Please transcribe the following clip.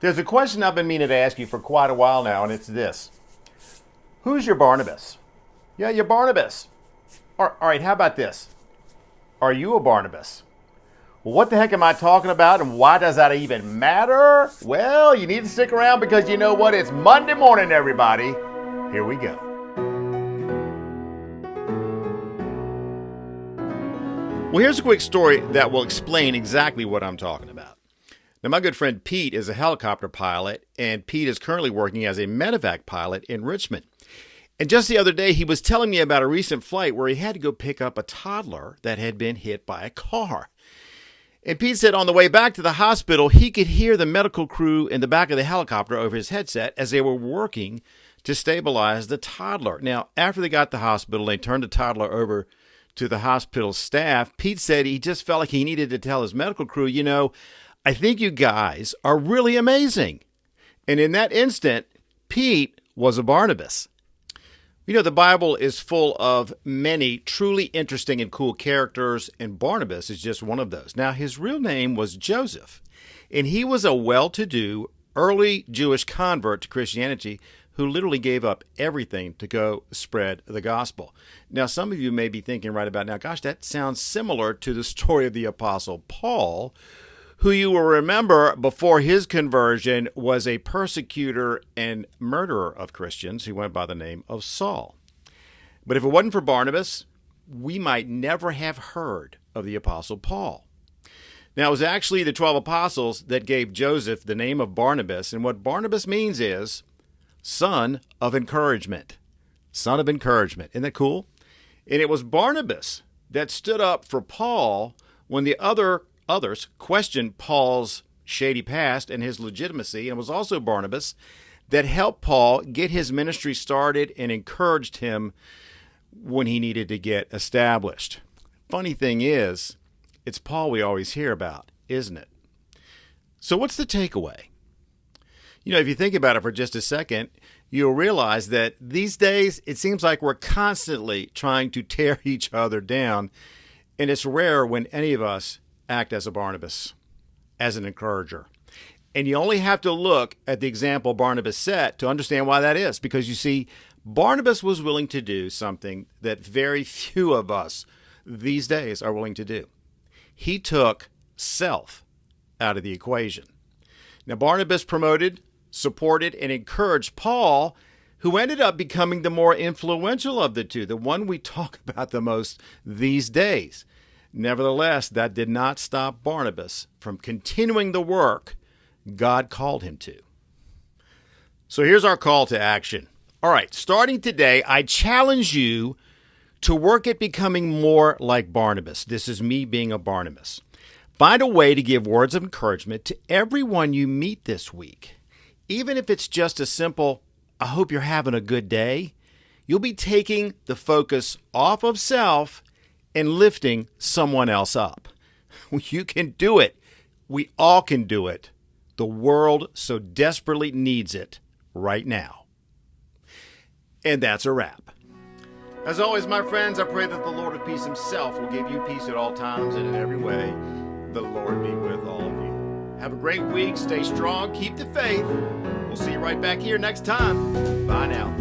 There's a question I've been meaning to ask you for quite a while now, and it's this. Who's your Barnabas? Yeah, you're Barnabas. All right, how about this? Are you a Barnabas? Well, what the heck am I talking about, and why does that even matter? Well, you need to stick around because you know what? It's Monday morning, everybody. Here we go. Well, here's a quick story that will explain exactly what I'm talking about. Now, my good friend Pete is a helicopter pilot, and Pete is currently working as a medevac pilot in Richmond. And just the other day, he was telling me about a recent flight where he had to go pick up a toddler that had been hit by a car. And Pete said on the way back to the hospital, he could hear the medical crew in the back of the helicopter over his headset as they were working to stabilize the toddler. Now, after they got to the hospital, they turned the toddler over to the hospital staff. Pete said he just felt like he needed to tell his medical crew, I think you guys are really amazing. And in that instant, Pete was a Barnabas. The Bible is full of many truly interesting and cool characters, and Barnabas is just one of those. Now, his real name was Joseph, and he was a well-to-do early Jewish convert to Christianity who literally gave up everything to go spread the gospel. Now, some of you may be thinking right about now, gosh, that sounds similar to the story of the Apostle Paul, who you will remember before his conversion was a persecutor and murderer of Christians who went by the name of Saul. But if it wasn't for Barnabas, we might never have heard of the Apostle Paul. Now, it was actually the 12 apostles that gave Joseph the name of Barnabas, and what Barnabas means is son of encouragement. Son of encouragement. Isn't that cool? And it was Barnabas that stood up for Paul when the others questioned Paul's shady past and his legitimacy, and it was also Barnabas that helped Paul get his ministry started and encouraged him when he needed to get established. Funny thing is, it's Paul we always hear about, isn't it? So what's the takeaway? If you think about it for just a second, you'll realize that these days it seems like we're constantly trying to tear each other down, and it's rare when any of us act as a Barnabas, as an encourager. And you only have to look at the example Barnabas set to understand why that is. Because you see, Barnabas was willing to do something that very few of us these days are willing to do. He took self out of the equation. Now, Barnabas promoted, supported, and encouraged Paul, who ended up becoming the more influential of the two, the one we talk about the most these days. Nevertheless, that did not stop Barnabas from continuing the work God called him to. So here's our call to action. All right, starting today, I challenge you to work at becoming more like Barnabas. This is me being a Barnabas. Find a way to give words of encouragement to everyone you meet this week. Even if it's just a simple, I hope you're having a good day, you'll be taking the focus off of self and lifting someone else up. You can do it. We all can do it. The world so desperately needs it right now. And that's a wrap. As always, my friends, I pray that the Lord of peace himself will give you peace at all times and in every way. The Lord be with all of you. Have a great week. Stay strong. Keep the faith. We'll see you right back here next time. Bye now.